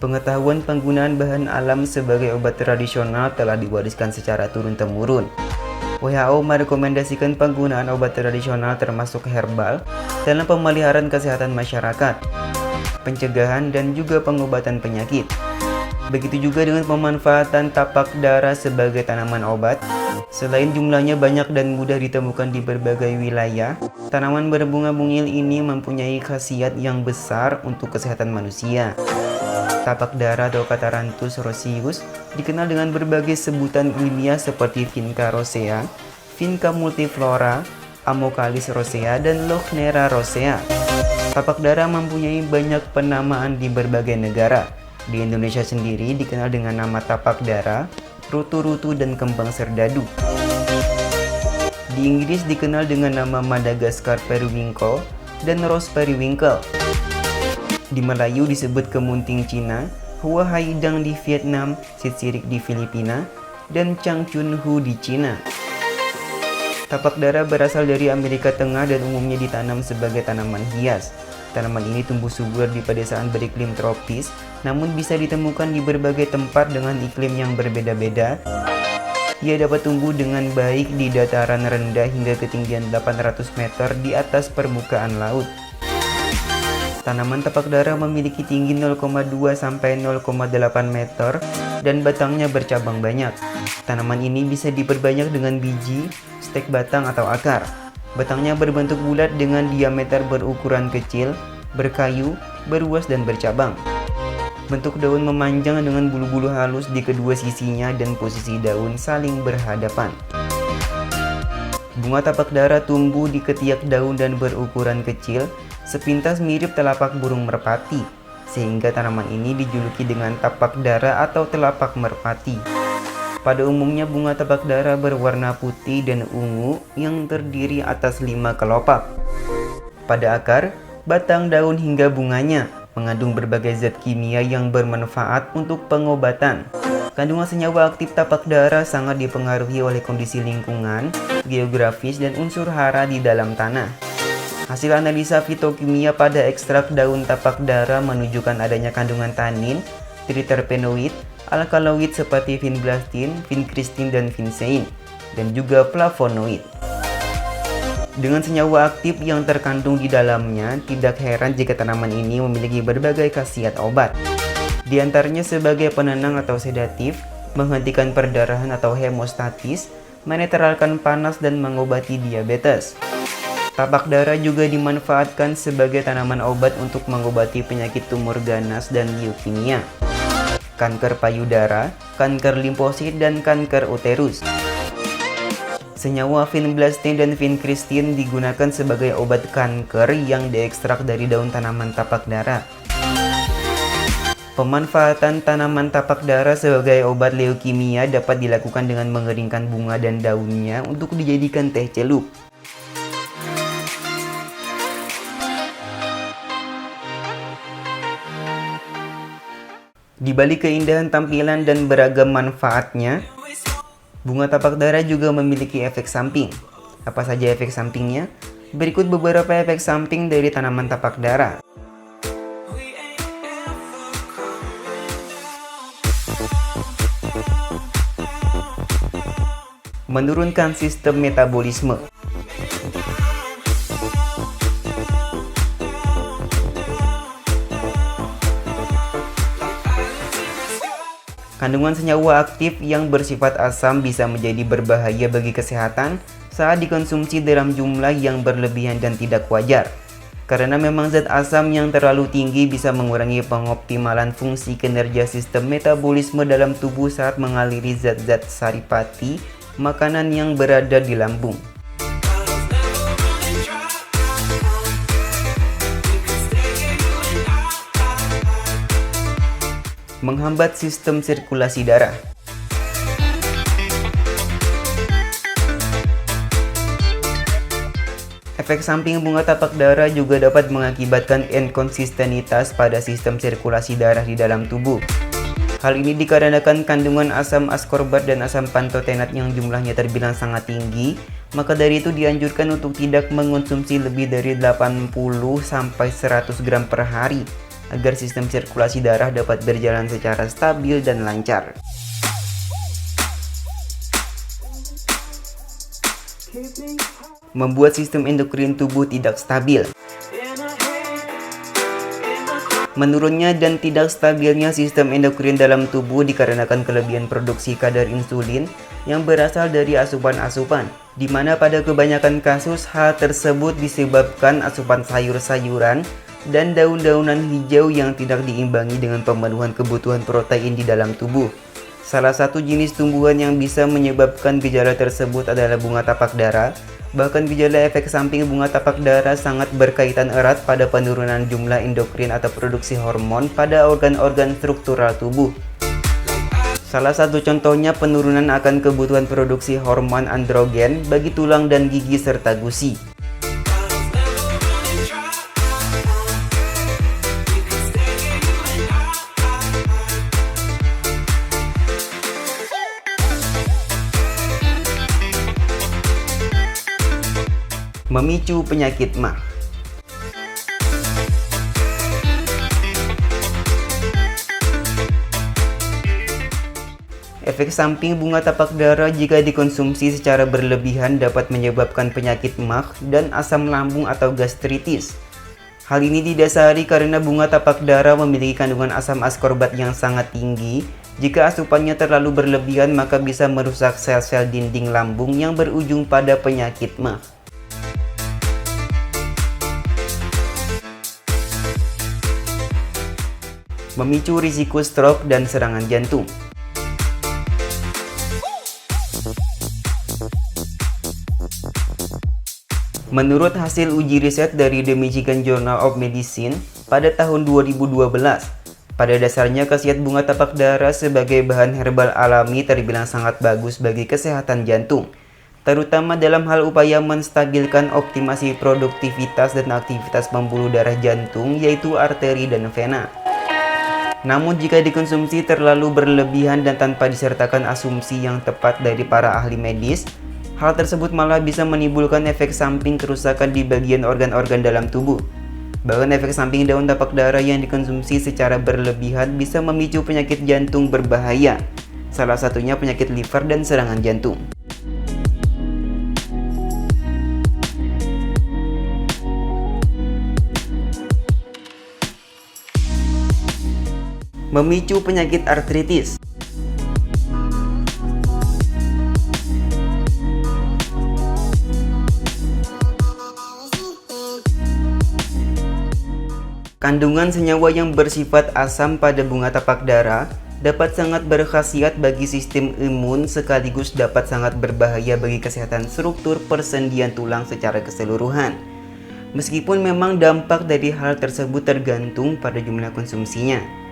Pengetahuan penggunaan bahan alam sebagai obat tradisional telah diwariskan secara turun-temurun. WHO merekomendasikan penggunaan obat tradisional termasuk herbal dalam pemeliharaan kesehatan masyarakat, pencegahan dan juga pengobatan penyakit. Begitu juga dengan pemanfaatan tapak dara sebagai tanaman obat. Selain jumlahnya banyak dan mudah ditemukan di berbagai wilayah, tanaman berbunga mungil ini mempunyai khasiat yang besar untuk kesehatan manusia. Tapak dara atau Catharanthus roseus dikenal dengan berbagai sebutan ilmiah seperti Vinca rosea, Vinca multiflora, Amocallis rosea, dan Lochnera rosea. Tapak dara mempunyai banyak penamaan di berbagai negara. Di Indonesia sendiri dikenal dengan nama tapak dara, rutu-rutu, dan kembang serdadu. Di Inggris dikenal dengan nama Madagascar periwinkle dan Rose periwinkle. Di Melayu disebut kemunting Cina, Hua haidang di Vietnam, Sitsirich di Filipina, dan Changchunhu di Cina. Tapak dara berasal dari Amerika Tengah dan umumnya ditanam sebagai tanaman hias. Tanaman ini tumbuh subur di pedesaan beriklim tropis, namun bisa ditemukan di berbagai tempat dengan iklim yang berbeda-beda. Ia dapat tumbuh dengan baik di dataran rendah hingga ketinggian 800 meter di atas permukaan laut. Tanaman tapak dara memiliki tinggi 0,2 sampai 0,8 meter dan batangnya bercabang banyak. Tanaman ini bisa diperbanyak dengan biji, stek batang atau akar. Batangnya berbentuk bulat dengan diameter berukuran kecil, berkayu, beruas dan bercabang. Bentuk daun memanjang dengan bulu-bulu halus di kedua sisinya dan posisi daun saling berhadapan. Bunga tapak dara tumbuh di ketiak daun dan berukuran kecil, sepintas mirip telapak burung merpati, sehingga tanaman ini dijuluki dengan tapak dara atau telapak merpati. Pada umumnya bunga tapak dara berwarna putih dan ungu yang terdiri atas 5 kelopak. Pada akar, batang, daun hingga bunganya mengandung berbagai zat kimia yang bermanfaat untuk pengobatan. Kandungan senyawa aktif tapak dara sangat dipengaruhi oleh kondisi lingkungan, geografis, dan unsur hara di dalam tanah. Hasil analisa fitokimia pada ekstrak daun tapak dara menunjukkan adanya kandungan tanin, triterpenoid, alkaloid seperti vinblastin, vincristin, dan vincein, dan juga flavonoid. Dengan senyawa aktif yang terkandung di dalamnya, tidak heran jika tanaman ini memiliki berbagai khasiat obat. Di antaranya sebagai penenang atau sedatif, menghentikan perdarahan atau hemostatis, menetralkan panas, dan mengobati diabetes. Tapak dara juga dimanfaatkan sebagai tanaman obat untuk mengobati penyakit tumor ganas dan leukemia, kanker payudara, kanker limfosit, dan kanker uterus. Senyawa vinblastin dan vincristin digunakan sebagai obat kanker yang diekstrak dari daun tanaman tapak dara. Pemanfaatan tanaman tapak dara sebagai obat leukemia dapat dilakukan dengan mengeringkan bunga dan daunnya untuk dijadikan teh celup. Di balik keindahan tampilan dan beragam manfaatnya, bunga tapak dara juga memiliki efek samping. Apa saja efek sampingnya? Berikut beberapa efek samping dari tanaman tapak dara. Menurunkan sistem metabolisme. Kandungan senyawa aktif yang bersifat asam bisa menjadi berbahaya bagi kesehatan saat dikonsumsi dalam jumlah yang berlebihan dan tidak wajar. Karena memang zat asam yang terlalu tinggi bisa mengurangi pengoptimalan fungsi kinerja sistem metabolisme dalam tubuh saat mengaliri zat-zat saripati makanan yang berada di lambung. Menghambat sistem sirkulasi darah. Efek samping bunga tapak dara juga dapat mengakibatkan inkonsistenitas pada sistem sirkulasi darah di dalam tubuh. Hal ini dikarenakan kandungan asam askorbat dan asam pantotenat yang jumlahnya terbilang sangat tinggi, maka dari itu dianjurkan untuk tidak mengonsumsi lebih dari 80-100 gram per hari. agar sistem sirkulasi darah dapat berjalan secara stabil dan lancar. Membuat sistem endokrin tubuh tidak stabil. Menurunnya dan tidak stabilnya sistem endokrin dalam tubuh dikarenakan kelebihan produksi kadar insulin yang berasal dari asupan-asupan, di mana pada kebanyakan kasus hal tersebut disebabkan asupan sayur-sayuran dan daun-daunan hijau yang tidak diimbangi dengan pemenuhan kebutuhan protein di dalam tubuh. Salah satu jenis tumbuhan yang bisa menyebabkan gejala tersebut adalah bunga tapak dara. Bahkan gejala efek samping bunga tapak dara sangat berkaitan erat pada penurunan jumlah endokrin atau produksi hormon pada organ-organ struktural tubuh. Salah satu contohnya penurunan akan kebutuhan produksi hormon androgen bagi tulang dan gigi serta gusi. Memicu penyakit MAH. Efek samping bunga tapak dara jika dikonsumsi secara berlebihan dapat menyebabkan penyakit MAH dan asam lambung atau gastritis. Hal ini didasari karena bunga tapak dara memiliki kandungan asam askorbat yang sangat tinggi. Jika asupannya terlalu berlebihan, maka bisa merusak sel-sel dinding lambung yang berujung pada penyakit MAH. Memicu risiko stroke dan serangan jantung. Menurut hasil uji riset dari The Michigan Journal of Medicine pada tahun 2012, pada dasarnya khasiat bunga tapak dara sebagai bahan herbal alami terbilang sangat bagus bagi kesehatan jantung, terutama dalam hal upaya menstabilkan optimasi produktivitas dan aktivitas pembuluh darah jantung, yaitu arteri dan vena. Namun jika dikonsumsi terlalu berlebihan dan tanpa disertakan asumsi yang tepat dari para ahli medis, hal tersebut malah bisa menimbulkan efek samping kerusakan di bagian organ-organ dalam tubuh. Bahkan efek samping daun tapak dara yang dikonsumsi secara berlebihan bisa memicu penyakit jantung berbahaya, salah satunya penyakit liver dan serangan jantung. Memicu penyakit artritis. Kandungan senyawa yang bersifat asam pada bunga tapak dara dapat sangat berkhasiat bagi sistem imun sekaligus dapat sangat berbahaya bagi kesehatan struktur persendian tulang secara keseluruhan. Meskipun memang dampak dari hal tersebut tergantung pada jumlah konsumsinya.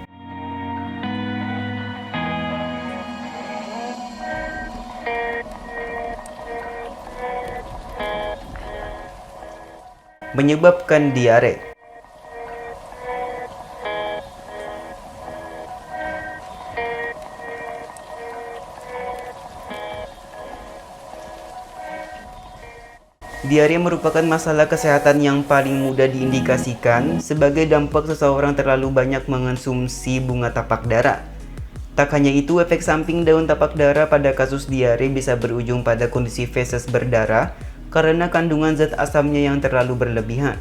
Menyebabkan diare. Diare merupakan masalah kesehatan yang paling mudah diindikasikan sebagai dampak seseorang terlalu banyak mengonsumsi bunga tapak dara. Tak hanya itu, efek samping daun tapak dara pada kasus diare bisa berujung pada kondisi feses berdarah karena kandungan zat asamnya yang terlalu berlebihan.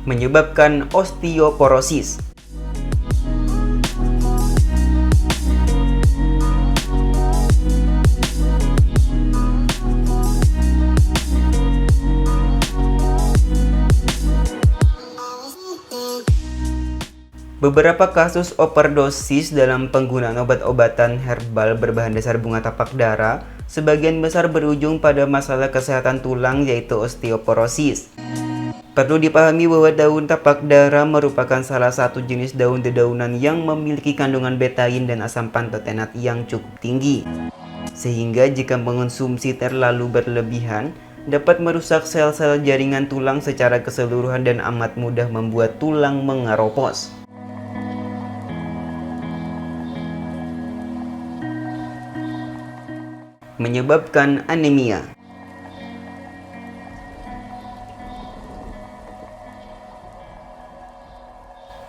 Menyebabkan osteoporosis. Beberapa kasus overdosis dalam penggunaan obat-obatan herbal berbahan dasar bunga tapak dara sebagian besar berujung pada masalah kesehatan tulang, yaitu osteoporosis. Perlu dipahami bahwa daun tapak dara merupakan salah satu jenis daun dedaunan yang memiliki kandungan betain dan asam pantotenat yang cukup tinggi. Sehingga jika mengonsumsi terlalu berlebihan, dapat merusak sel-sel jaringan tulang secara keseluruhan dan amat mudah membuat tulang mengeropos. Menyebabkan anemia.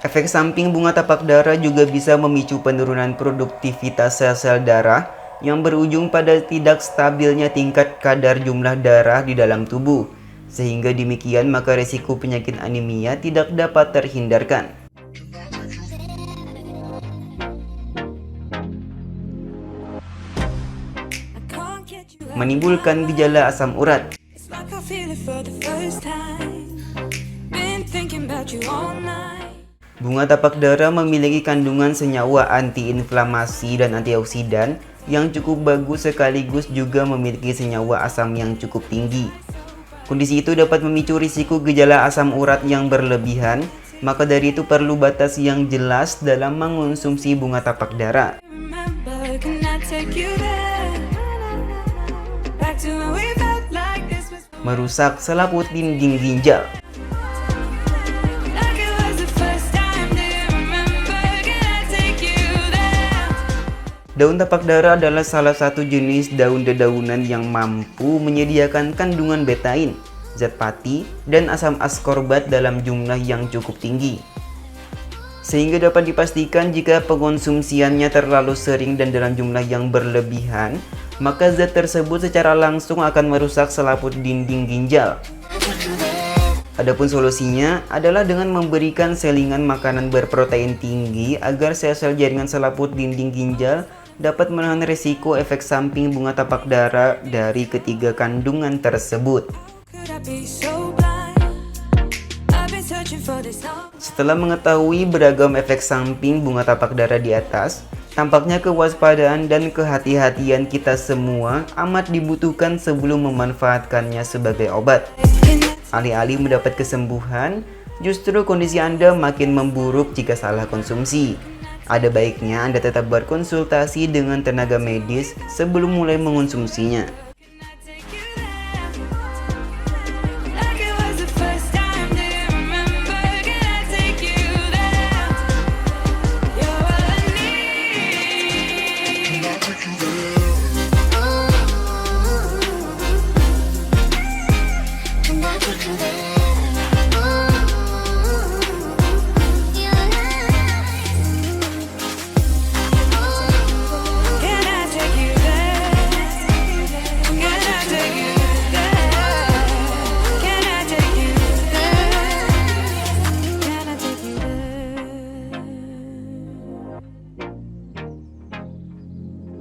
Efek samping bunga tapak dara juga bisa memicu penurunan produktivitas sel-sel darah yang berujung pada tidak stabilnya tingkat kadar jumlah darah di dalam tubuh. Sehingga demikian maka risiko penyakit anemia tidak dapat terhindarkan. Menimbulkan gejala asam urat. Bunga tapak dara memiliki kandungan senyawa antiinflamasi dan antioksidan yang cukup bagus sekaligus juga memiliki senyawa asam yang cukup tinggi. Kondisi itu dapat memicu risiko gejala asam urat yang berlebihan, maka dari itu perlu batas yang jelas dalam mengonsumsi bunga tapak dara. Merusak selaput dinding ginjal. Daun tapak dara adalah salah satu jenis daun dedaunan yang mampu menyediakan kandungan betain, zat pati, dan asam askorbat dalam jumlah yang cukup tinggi. Sehingga dapat dipastikan jika pengonsumsiannya terlalu sering dan dalam jumlah yang berlebihan, maka zat tersebut secara langsung akan merusak selaput dinding ginjal. Adapun solusinya adalah dengan memberikan selingan makanan berprotein tinggi agar sel-sel jaringan selaput dinding ginjal dapat menahan risiko efek samping bunga tapak dara dari ketiga kandungan tersebut. Setelah mengetahui beragam efek samping bunga tapak dara di atas, tampaknya kewaspadaan dan kehati-hatian kita semua amat dibutuhkan sebelum memanfaatkannya sebagai obat. Alih-alih mendapat kesembuhan, justru kondisi Anda makin memburuk jika salah konsumsi. Ada baiknya Anda tetap berkonsultasi dengan tenaga medis sebelum mulai mengonsumsinya.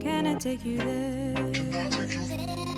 Can I take you there?